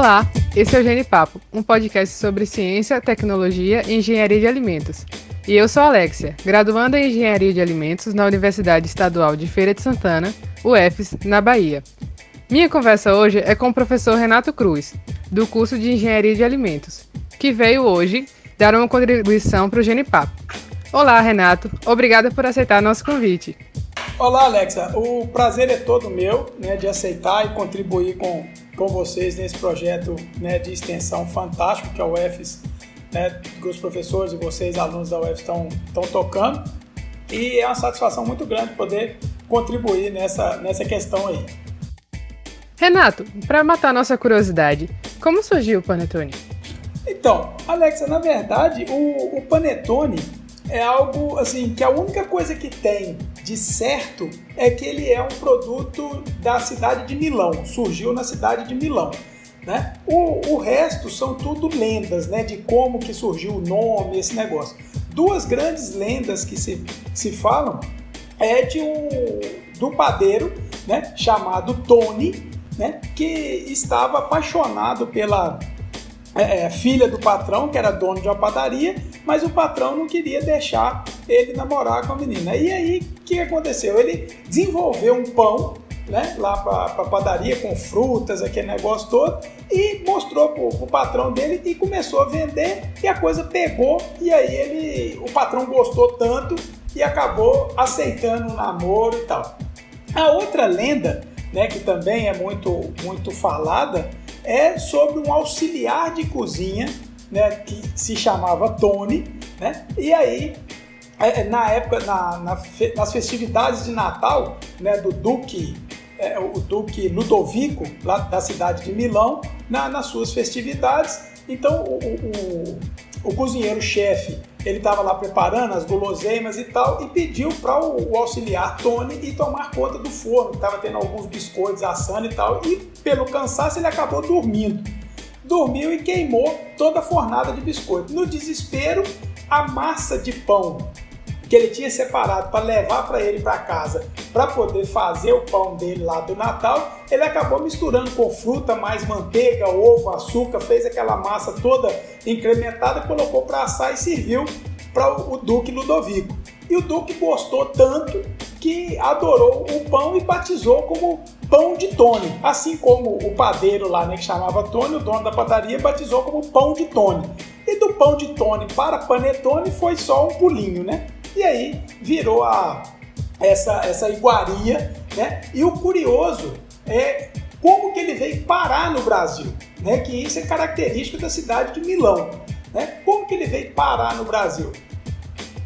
Olá, esse é o Genipapo, um podcast sobre ciência, tecnologia e engenharia de alimentos. E eu sou a Alexia, graduanda em Engenharia de Alimentos na Universidade Estadual de Feira de Santana, UFES, na Bahia. Minha conversa hoje é com o professor Renato Cruz, do curso de Engenharia de Alimentos, que veio hoje dar uma contribuição para o Genipapo. Olá, Renato, obrigada por aceitar nosso convite. Olá, Alexia, o prazer é todo meu, de aceitar e contribuir com vocês nesse projeto, de extensão fantástico que a UFES, que os professores e vocês, alunos da UFES, estão tocando. E é uma satisfação muito grande poder contribuir nessa questão aí. Renato, para matar nossa curiosidade, como surgiu o Panetone? Então, Alexia, na verdade, o Panetone é algo assim que a única coisa que tem de certo é que ele é um produto da cidade de Milão, surgiu na cidade de Milão, né? O resto são tudo lendas, de como que surgiu o nome, esse negócio. Duas grandes lendas que se falam é do padeiro, chamado Tony, que estava apaixonado pela filha do patrão, que era dono de uma padaria, mas o patrão não queria deixar ele namorar com a menina. E aí, o que aconteceu? Ele desenvolveu um pão, lá para a padaria, com frutas, aquele negócio todo, e mostrou para o patrão dele e começou a vender, e a coisa pegou, e aí o patrão gostou tanto e acabou aceitando o namoro e tal. A outra lenda, que também é muito, muito falada, é sobre um auxiliar de cozinha, que se chamava Tony, e aí, na época, nas festividades de Natal, o Duque Ludovico, lá da cidade de Milão, nas suas festividades, então o cozinheiro-chefe, ele estava lá preparando as guloseimas e tal, e pediu para o auxiliar Tony ir tomar conta do forno, que estava tendo alguns biscoitos assando e tal, e pelo cansaço ele acabou dormindo. Dormiu e queimou toda a fornada de biscoito. No desespero, a massa de pão que ele tinha separado para levar para ele para casa, para poder fazer o pão dele lá do Natal, ele acabou misturando com fruta, mais manteiga, ovo, açúcar, fez aquela massa toda incrementada, colocou para assar e serviu para o Duque Ludovico. E o Duque gostou tanto que adorou o pão e batizou como Pão de Tony, assim como o padeiro lá, que chamava Tony, o dono da padaria, batizou como Pão de Tony. E do Pão de Tony para Panetone foi só um pulinho, E aí virou essa iguaria, E o curioso é como que ele veio parar no Brasil, Que isso é característico da cidade de Milão, Como que ele veio parar no Brasil?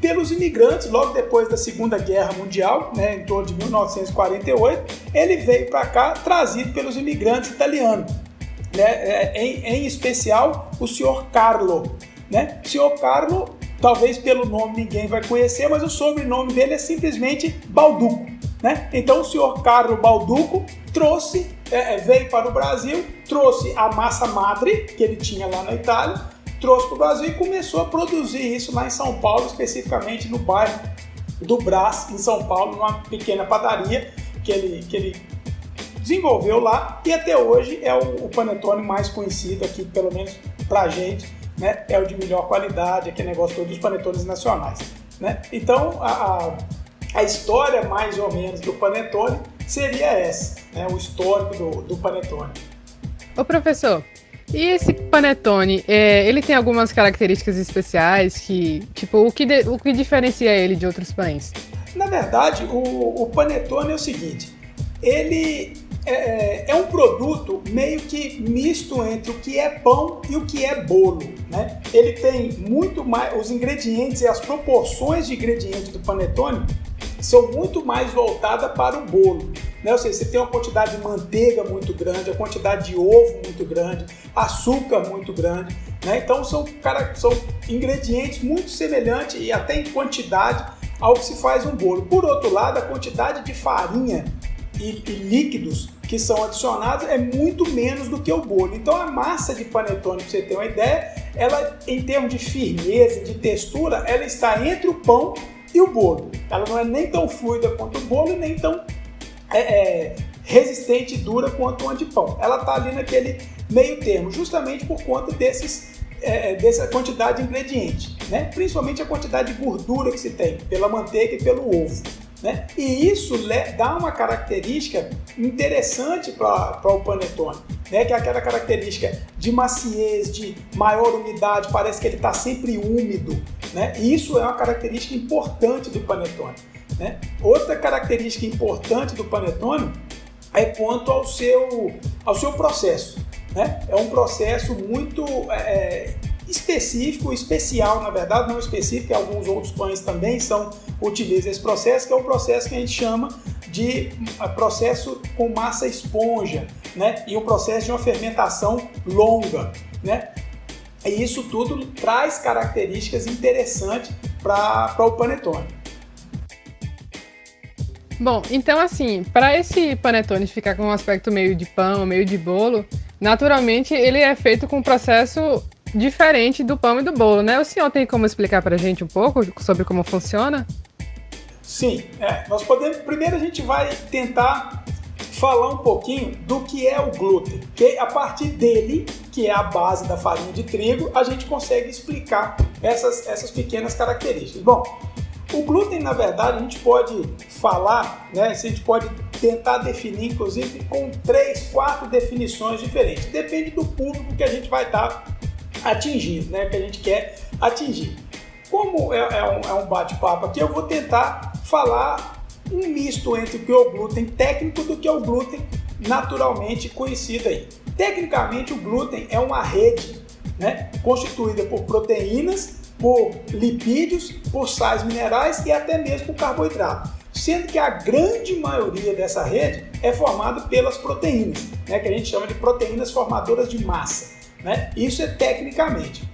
Pelos imigrantes, logo depois da Segunda Guerra Mundial, em torno de 1948, ele veio para cá trazido pelos imigrantes italianos, em especial o senhor Carlo. O senhor Carlo, talvez pelo nome ninguém vai conhecer, mas o sobrenome dele é simplesmente Balduco. Então o senhor Carlo Balduco veio para o Brasil, trouxe a massa madre que ele tinha lá na Itália, trouxe para o Brasil e começou a produzir isso lá em São Paulo, especificamente no bairro do Brás, em São Paulo, numa pequena padaria que ele desenvolveu lá, e até hoje é o panetone mais conhecido aqui, pelo menos pra gente, é o de melhor qualidade, aquele negócio todo dos panetones nacionais, Então, a história mais ou menos do panetone seria essa, o histórico do panetone. Ô professor, e esse panetone, ele tem algumas características especiais que, o que diferencia ele de outros pães? Na verdade, o panetone é o seguinte, ele é um produto meio que misto entre o que é pão e o que é bolo, Ele tem muito mais, os ingredientes e as proporções de ingredientes do panetone são muito mais voltadas para o bolo. Ou seja, você tem uma quantidade de manteiga muito grande, a quantidade de ovo muito grande, açúcar muito grande, Então são ingredientes muito semelhantes e até em quantidade ao que se faz um bolo. Por outro lado, a quantidade de farinha e líquidos que são adicionados é muito menos do que o bolo. Então a massa de panetone, para você ter uma ideia, ela, em termos de firmeza, de textura, ela está entre o pão e o bolo. Ela não é nem tão fluida quanto o bolo e nem tão resistente e dura quanto uma de pão. Ela está ali naquele meio termo, justamente por conta dessa quantidade de ingrediente, né? Principalmente a quantidade de gordura que se tem pela manteiga e pelo ovo, né? E isso dá uma característica interessante para o panetone, né? Que é aquela característica de maciez, de maior umidade, parece que ele está sempre úmido, né? E isso é uma característica importante do panetone, né? Outra característica importante do panetone é quanto ao seu processo, né? É um processo muito específico, especial, na verdade, não específico, alguns outros pães também utilizam esse processo, que é um processo que a gente chama de processo com massa esponja, né? E um processo de uma fermentação longa, né? E isso tudo traz características interessantes para o panetone. Bom, então assim, para esse panetone ficar com um aspecto meio de pão, meio de bolo, naturalmente ele é feito com um processo diferente do pão e do bolo, né? O senhor tem como explicar para a gente um pouco sobre como funciona? Sim, nós podemos. Primeiro a gente vai tentar falar um pouquinho do que é o glúten, que a partir dele, que é a base da farinha de trigo, a gente consegue explicar essas pequenas características. Bom, o glúten, na verdade, a gente pode falar, né? A gente pode tentar definir, inclusive, com 3, 4 definições diferentes. Depende do público que a gente vai estar atingindo, né? Que a gente quer atingir. Como é um bate-papo aqui, eu vou tentar falar um misto entre o que é o glúten técnico do que é o glúten naturalmente conhecido aí. Tecnicamente, o glúten é uma rede, né? Constituída por proteínas, por lipídios, por sais minerais e até mesmo por carboidrato. Sendo que a grande maioria dessa rede é formada pelas proteínas, né, que a gente chama de proteínas formadoras de massa, né? Isso é tecnicamente.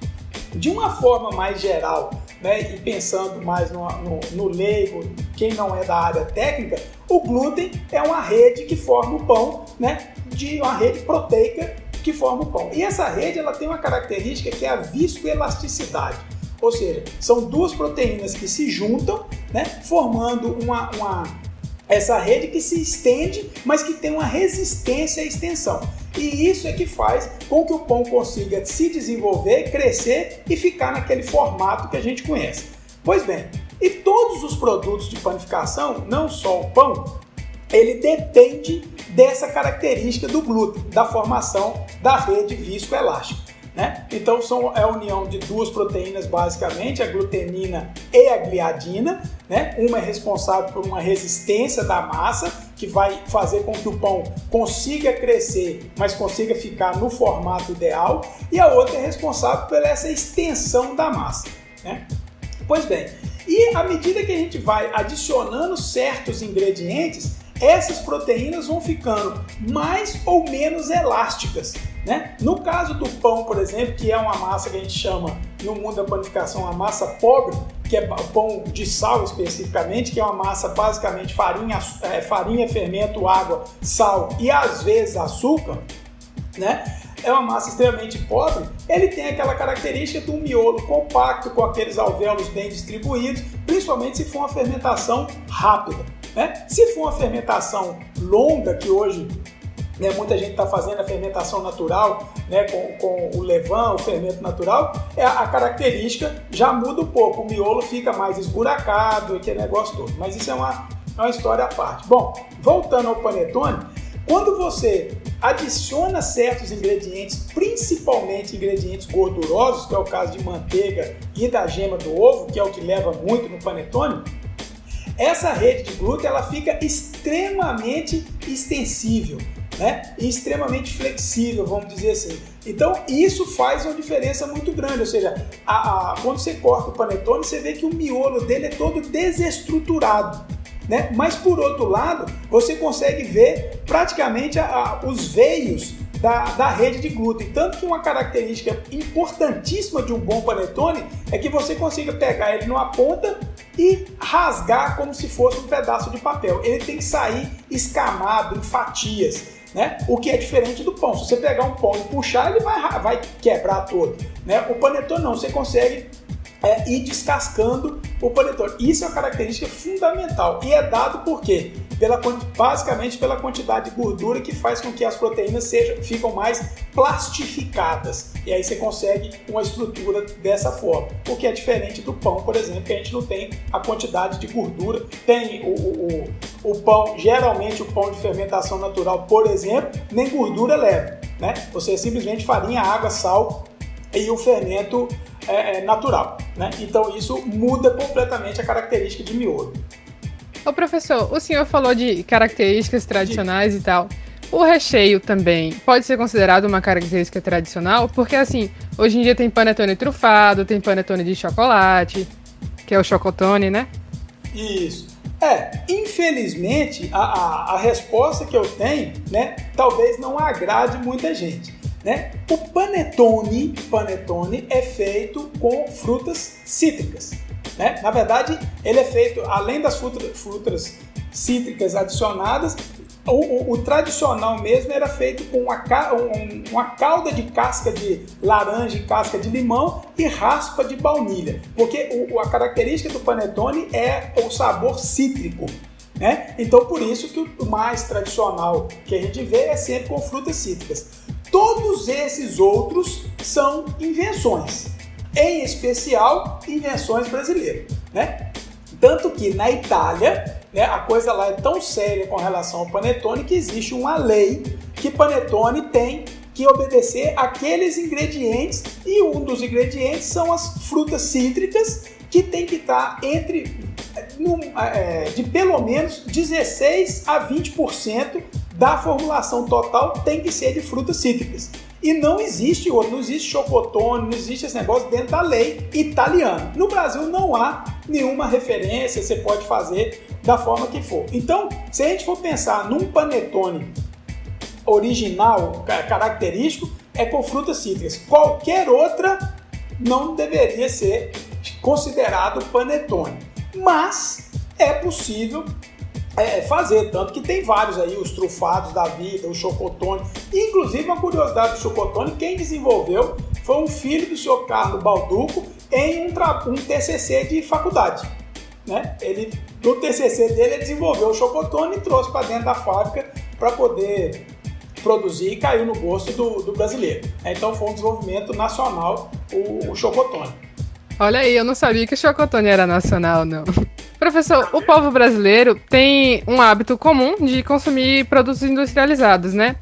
De uma forma mais geral, né, e pensando mais no leigo, quem não é da área técnica, o glúten é uma rede que forma o pão, né, de uma rede proteica que forma o pão. E essa rede ela tem uma característica que é a viscoelasticidade. Ou seja, são duas proteínas que se juntam, né, formando essa rede que se estende, mas que tem uma resistência à extensão. E isso é que faz com que o pão consiga se desenvolver, crescer e ficar naquele formato que a gente conhece. Pois bem, e todos os produtos de panificação, não só o pão, ele depende dessa característica do glúten, da formação da rede viscoelástica, né? Então é a união de duas proteínas basicamente, a glutenina e a gliadina, né? Uma é responsável por uma resistência da massa, que vai fazer com que o pão consiga crescer, mas consiga ficar no formato ideal, e a outra é responsável por essa extensão da massa, né? Pois bem, e à medida que a gente vai adicionando certos ingredientes, essas proteínas vão ficando mais ou menos elásticas, né? No caso do pão, por exemplo, que é uma massa que a gente chama no mundo da panificação uma massa pobre, que é pão de sal especificamente, que é uma massa basicamente farinha, fermento, água, sal e às vezes açúcar, né? É uma massa extremamente pobre, ele tem aquela característica do miolo compacto, com aqueles alvéolos bem distribuídos, principalmente se for uma fermentação rápida, né? Se for uma fermentação longa, que hoje, né, muita gente está fazendo a fermentação natural, né, com o levain, o fermento natural, a característica já muda um pouco, o miolo fica mais esburacado, aquele negócio todo, mas isso é uma história à parte. Bom, voltando ao panetone, quando você adiciona certos ingredientes, principalmente ingredientes gordurosos, que é o caso de manteiga e da gema do ovo, que é o que leva muito no panetone, essa rede de glúten ela fica extremamente extensível, né? E extremamente flexível, vamos dizer assim. Então isso faz uma diferença muito grande, ou seja, quando você corta o panetone, você vê que o miolo dele é todo desestruturado, né? Mas por outro lado, você consegue ver praticamente os veios da rede de glúten. Tanto que uma característica importantíssima de um bom panetone é que você consiga pegar ele numa ponta e rasgar como se fosse um pedaço de papel. Ele tem que sair escamado em fatias, né? O que é diferente do pão. Se você pegar um pão e puxar, ele vai quebrar todo, né? O panetone não, você consegue ir descascando o panetone. Isso é uma característica fundamental e é dado por quê? Basicamente pela quantidade de gordura que faz com que as proteínas ficam mais plastificadas. E aí você consegue uma estrutura dessa forma. O que é diferente do pão, por exemplo, que a gente não tem a quantidade de gordura. Tem o pão, geralmente o pão de fermentação natural, por exemplo, nem gordura leva, né? Você é simplesmente farinha, água, sal e o fermento natural, né? Então isso muda completamente a característica de miolo. Ô professor, o senhor falou de características tradicionais e tal. O recheio também pode ser considerado uma característica tradicional? Porque assim, hoje em dia tem panetone trufado, tem panetone de chocolate, que é o chocotone, né? Isso. Infelizmente, a resposta que eu tenho, né, talvez não agrade muita gente, né? O panetone é feito com frutas cítricas, né? Na verdade, ele é feito, além das frutas cítricas adicionadas, o tradicional mesmo era feito com uma calda de casca de laranja e casca de limão e raspa de baunilha, porque a característica do panetone é o sabor cítrico, né? Então por isso que o mais tradicional que a gente vê é sempre com frutas cítricas. Todos esses outros são invenções, em especial invenções brasileiras, né? Tanto que na Itália, né, a coisa lá é tão séria com relação ao panetone que existe uma lei que panetone tem que obedecer aqueles ingredientes, e um dos ingredientes são as frutas cítricas, que tem que estar de pelo menos 16 a 20% da formulação total tem que ser de frutas cítricas. E não existe chocotone, não existe esse negócio dentro da lei italiana. No Brasil não há nenhuma referência, você pode fazer da forma que for. Então, se a gente for pensar num panetone original, característico, é com frutas cítricas. Qualquer outra não deveria ser considerado panetone. Mas é possível fazer, tanto que tem vários aí, os trufados da vida, o chocotone. Inclusive, uma curiosidade do chocotone, quem desenvolveu foi um filho do senhor Carlos Balduco em um TCC de faculdade, né? No TCC dele, ele desenvolveu o chocotone e trouxe para dentro da fábrica para poder produzir, e caiu no gosto do brasileiro. Então foi um desenvolvimento nacional o chocotone. Olha aí, eu não sabia que o chocotone era nacional, não. Professor, o povo brasileiro tem um hábito comum de consumir produtos industrializados, né?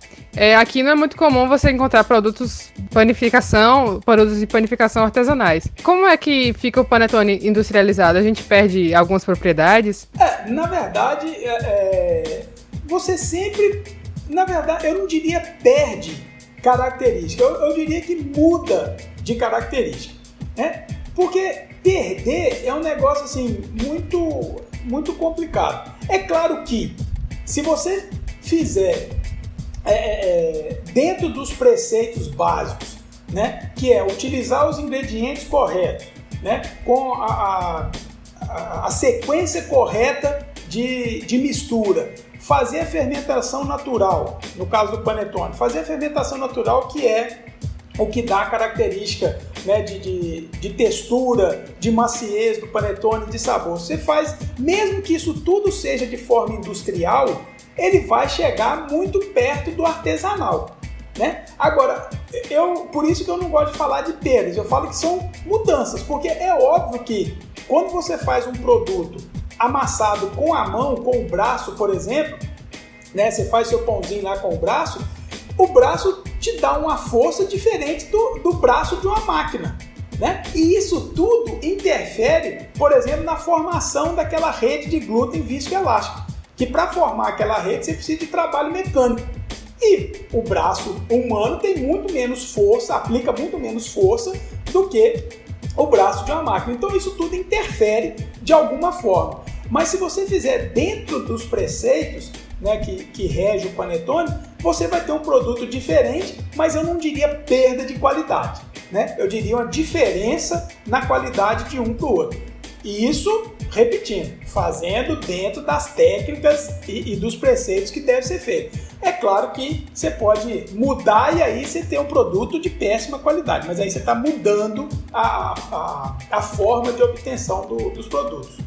Aqui não é muito comum você encontrar produtos de panificação artesanais. Como é que fica o panetone industrializado? A gente perde algumas propriedades? Na verdade, você sempre... Na verdade, eu não diria perde característica, eu diria que muda de característica, né? Porque perder é um negócio assim muito, muito complicado. É claro que se você fizer dentro dos preceitos básicos, né, que é utilizar os ingredientes corretos, né, com a sequência correta de mistura, fazer a fermentação natural, no caso do panetone, fazer a fermentação natural, que é o que dá a característica, né, de textura, de maciez do panetone, de sabor. Você faz, mesmo que isso tudo seja de forma industrial, ele vai chegar muito perto do artesanal, né? Agora, por isso que eu não gosto de falar de perdas, eu falo que são mudanças, porque é óbvio que quando você faz um produto amassado com a mão, com o braço, por exemplo, né, você faz seu pãozinho lá com o braço te dá uma força diferente do braço de uma máquina, né? E isso tudo interfere, por exemplo, na formação daquela rede de glúten viscoelástico, que para formar aquela rede você precisa de trabalho mecânico. E o braço humano tem muito menos força, aplica muito menos força do que o braço de uma máquina. Então isso tudo interfere de alguma forma. Mas se você fizer dentro dos preceitos, né, que rege o panetone, você vai ter um produto diferente, mas eu não diria perda de qualidade, né? Eu diria uma diferença na qualidade de um para o outro. E isso repetindo, fazendo dentro das técnicas e dos preceitos que deve ser feito. É claro que você pode mudar e aí você tem um produto de péssima qualidade, mas aí você está mudando a forma de obtenção dos produtos.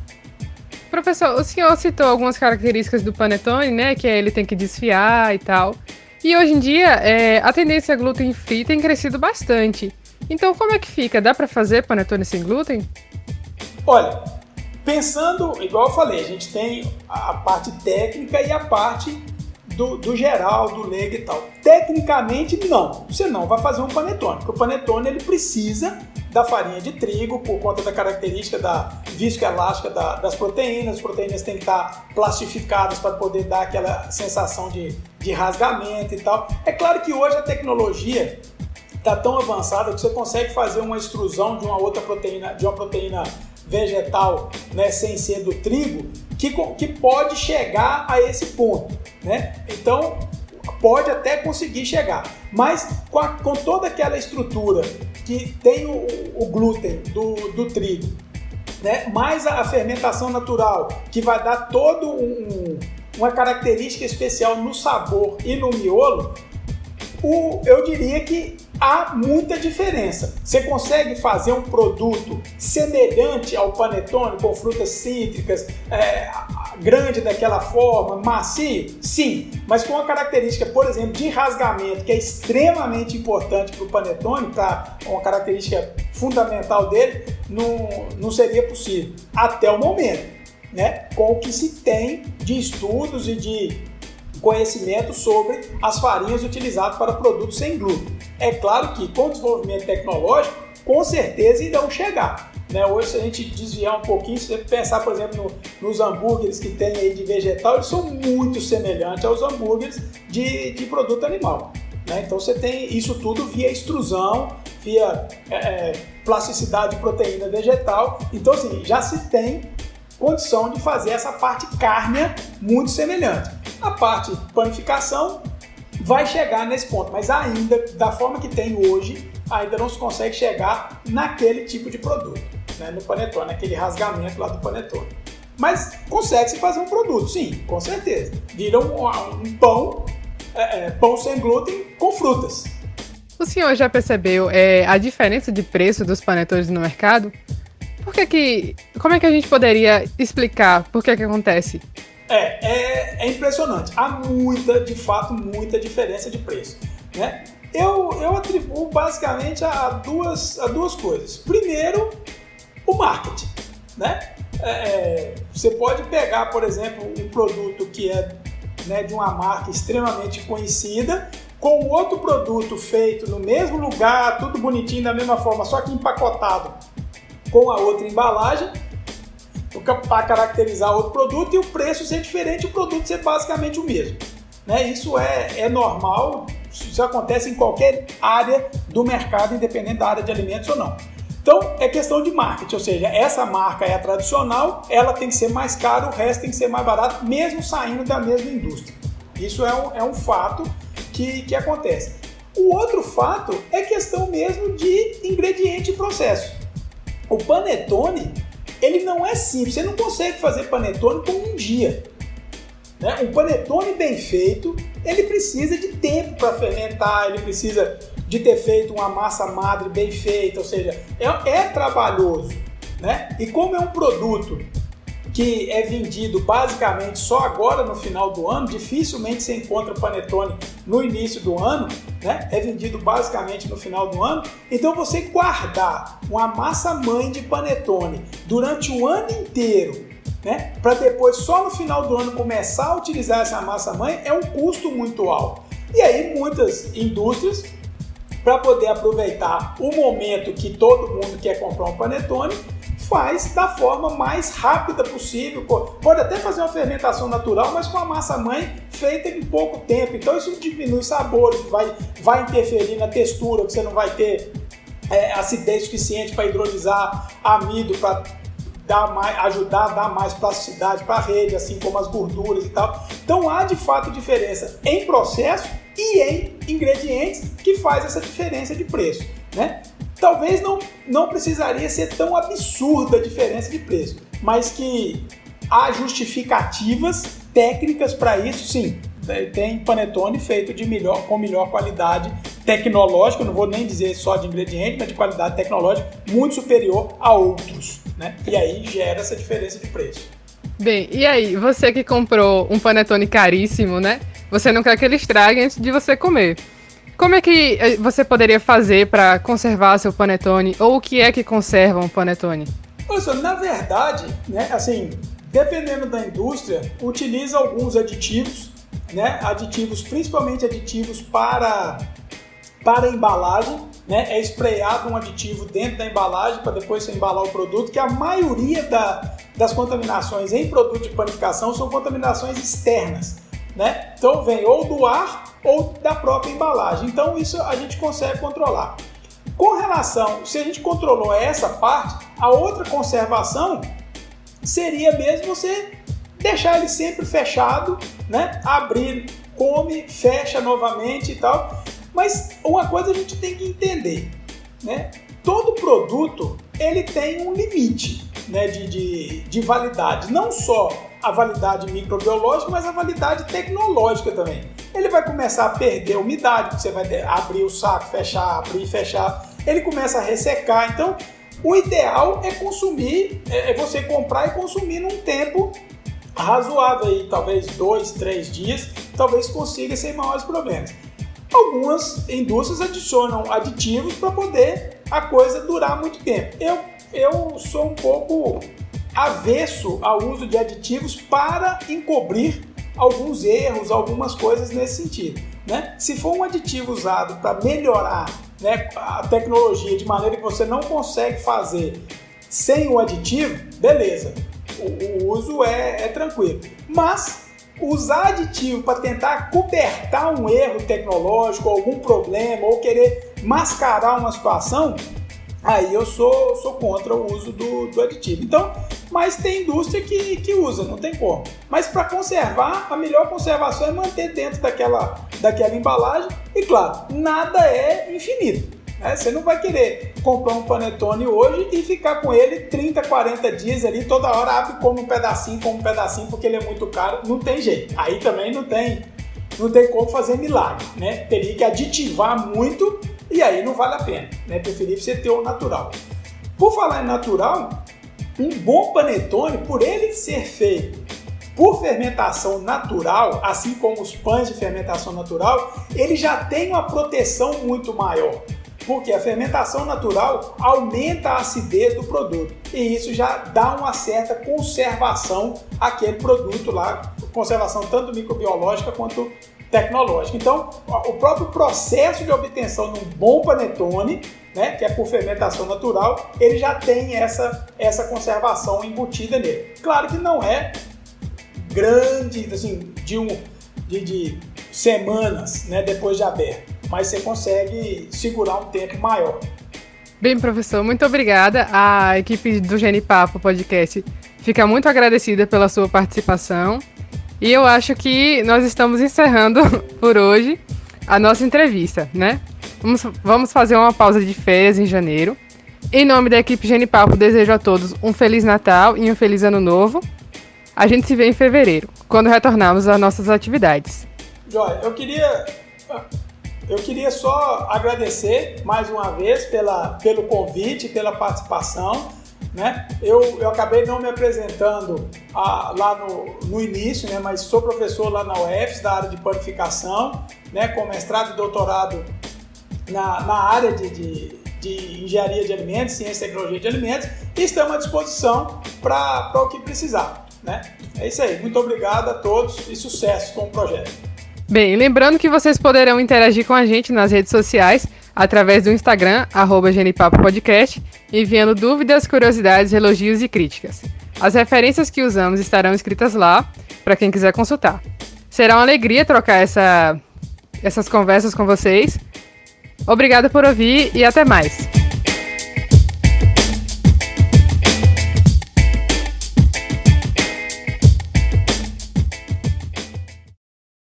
Professor, o senhor citou algumas características do panetone, né, que ele tem que desfiar e tal. E hoje em dia, a tendência gluten free tem crescido bastante. Então, como é que fica? Dá para fazer panetone sem glúten? Olha, pensando, igual eu falei, a gente tem a parte técnica e a parte do geral, do leigo e tal. Tecnicamente, não. Você não vai fazer um panetone, porque o panetone ele precisa da farinha de trigo por conta da característica da viscoelástica das proteínas. As proteínas têm que estar plastificadas para poder dar aquela sensação de rasgamento e tal. É claro que hoje a tecnologia está tão avançada que você consegue fazer uma extrusão de uma outra proteína, de uma proteína vegetal, né, sem ser do trigo, que pode chegar a esse ponto, né? Então, pode até conseguir chegar, mas com toda aquela estrutura que tem o glúten do trigo, né, mais a fermentação natural, que vai dar todo uma característica especial no sabor e no miolo, eu diria que há muita diferença. Você consegue fazer um produto semelhante ao panetone, com frutas cítricas, grande daquela forma, macio? Sim, mas com a característica, por exemplo, de rasgamento, que é extremamente importante para o panetone, para uma característica fundamental dele, não seria possível, até o momento, né? Com o que se tem de estudos e de conhecimento sobre as farinhas utilizadas para produtos sem glúten. É claro que com o desenvolvimento tecnológico, com certeza irão chegar, né? Hoje, se a gente desviar um pouquinho, se você pensar, por exemplo, nos hambúrgueres que tem aí de vegetal, eles são muito semelhantes aos hambúrgueres de produto animal, né? Então você tem isso tudo via extrusão, via plasticidade de proteína vegetal. Então, assim, já se tem condição de fazer essa parte cárnea muito semelhante. A parte panificação vai chegar nesse ponto, mas ainda, da forma que tem hoje, ainda não se consegue chegar naquele tipo de produto, né, no panetone, naquele rasgamento lá do panetone. Mas consegue-se fazer um produto, sim, com certeza. Vira um pão, pão sem glúten com frutas. O senhor já percebeu a diferença de preço dos panetones no mercado? Como é que a gente poderia explicar por que acontece? É impressionante. Há de fato, muita diferença de preço, né? Eu atribuo basicamente a duas coisas. Primeiro, o marketing, né? Você pode pegar, por exemplo, um produto que é, né, de uma marca extremamente conhecida, com outro produto feito no mesmo lugar, tudo bonitinho, da mesma forma, só que empacotado com a outra embalagem, para caracterizar outro produto, e o preço ser diferente, o produto ser basicamente o mesmo, né? Isso é normal, isso acontece em qualquer área do mercado, independente da área de alimentos ou não. Então, é questão de marketing, ou seja, essa marca é a tradicional, ela tem que ser mais cara, o resto tem que ser mais barato, mesmo saindo da mesma indústria. Isso é um fato que acontece. O outro fato é questão mesmo de ingrediente e processo. O panetone, ele não é simples, você não consegue fazer panetone com um dia, né? Um panetone bem feito, ele precisa de tempo para fermentar, ele precisa de ter feito uma massa madre bem feita, ou seja, é trabalhoso, né? E como é um produto que é vendido basicamente só agora no final do ano, dificilmente você encontra panetone no início do ano, né? É vendido basicamente no final do ano. Então você guardar uma massa mãe de panetone durante o ano inteiro, né, para depois só no final do ano começar a utilizar essa massa mãe, é um custo muito alto. E aí muitas indústrias, para poder aproveitar o momento que todo mundo quer comprar um panetone, faz da forma mais rápida possível. Pode até fazer uma fermentação natural, mas com a massa mãe feita em pouco tempo. Então isso diminui sabores, vai interferir na textura, que você não vai ter acidez suficiente para hidrolisar amido, para ajudar a dar mais plasticidade para a rede, assim como as gorduras e tal. Então há de fato diferença em processo e em ingredientes que faz essa diferença de preço, né? Talvez não precisaria ser tão absurda a diferença de preço, mas que há justificativas técnicas para isso, sim. Tem panetone feito com melhor qualidade tecnológica, não vou nem dizer só de ingrediente, mas de qualidade tecnológica muito superior a outros, né? E aí gera essa diferença de preço. Bem, e aí, você que comprou um panetone caríssimo, né? Você não quer que ele estrague antes de você comer. Como é que você poderia fazer para conservar seu panetone? Ou o que é que conserva um panetone? Olha só, na verdade, né, assim, dependendo da indústria, utiliza alguns aditivos, né? Aditivos, principalmente aditivos para embalagem, né? É sprayado um aditivo dentro da embalagem para depois você embalar o produto, que a maioria das contaminações em produto de panificação são contaminações externas, né? Então vem ou do ar ou da própria embalagem. Então isso a gente consegue controlar. Com relação, se a gente controlou essa parte, a outra conservação seria mesmo você deixar ele sempre fechado, né? Abrir, come, fecha novamente e tal. Mas uma coisa a gente tem que entender, né? Todo produto ele tem um limite, né, de validade. Não só a validade microbiológica, mas a validade tecnológica também. Ele vai começar a perder umidade, porque você vai abrir o saco, fechar, abrir e fechar. Ele começa a ressecar. Então, o ideal é consumir, é você comprar e consumir num tempo razoável, aí, talvez 2, 3 dias, talvez consiga sem maiores problemas. Algumas indústrias adicionam aditivos para poder a coisa durar muito tempo. Eu sou um pouco avesso ao uso de aditivos para encobrir alguns erros, algumas coisas nesse sentido, né? Se for um aditivo usado para melhorar, né, a tecnologia de maneira que você não consegue fazer sem o aditivo, beleza, o uso é tranquilo. Mas usar aditivo para tentar cobertar um erro tecnológico, algum problema, ou querer mascarar uma situação, aí eu sou contra o uso do aditivo. Então, mas tem indústria que usa, não tem como. Mas para conservar, a melhor conservação é manter dentro daquela embalagem. E claro, nada é infinito, né? Você não vai querer comprar um panetone hoje e ficar com ele 30, 40 dias ali, toda hora abre como um pedacinho, porque ele é muito caro. Não tem jeito. Aí também não tem como fazer milagre, né? Teria que aditivar muito e aí não vale a pena, né? Preferir você ter o natural. Por falar em natural, um bom panetone, por ele ser feito por fermentação natural, assim como os pães de fermentação natural, ele já tem uma proteção muito maior. Porque a fermentação natural aumenta a acidez do produto e isso já dá uma certa conservação àquele produto lá, conservação tanto microbiológica quanto tecnológica. Então, o próprio processo de obtenção de um bom panetone, né, que é por fermentação natural, ele já tem essa conservação embutida nele. Claro que não é grande, assim, de semanas, né, depois de aberto, mas você consegue segurar um tempo maior. Bem, professor, muito obrigada. A equipe do Genipapo Podcast fica muito agradecida pela sua participação. E eu acho que nós estamos encerrando por hoje a nossa entrevista, né? Vamos fazer uma pausa de férias em janeiro. Em nome da equipe Genipapo, desejo a todos um Feliz Natal e um Feliz Ano Novo. A gente se vê em fevereiro, quando retornarmos às nossas atividades. Joia, eu queria só agradecer mais uma vez pelo convite, pela participação, né? Eu acabei não me apresentando lá no início, né? Mas sou professor lá na UFES, da área de panificação, né? Com mestrado e doutorado na área de engenharia de alimentos, ciência e tecnologia de alimentos, e estamos à disposição para o que precisar, né? É isso aí, muito obrigado a todos e sucesso com o projeto. Bem, lembrando que vocês poderão interagir com a gente nas redes sociais através do Instagram, @genipapopodcast, enviando dúvidas, curiosidades, elogios e críticas. As referências que usamos estarão escritas lá, para quem quiser consultar. Será uma alegria trocar essas conversas com vocês. Obrigada por ouvir e até mais!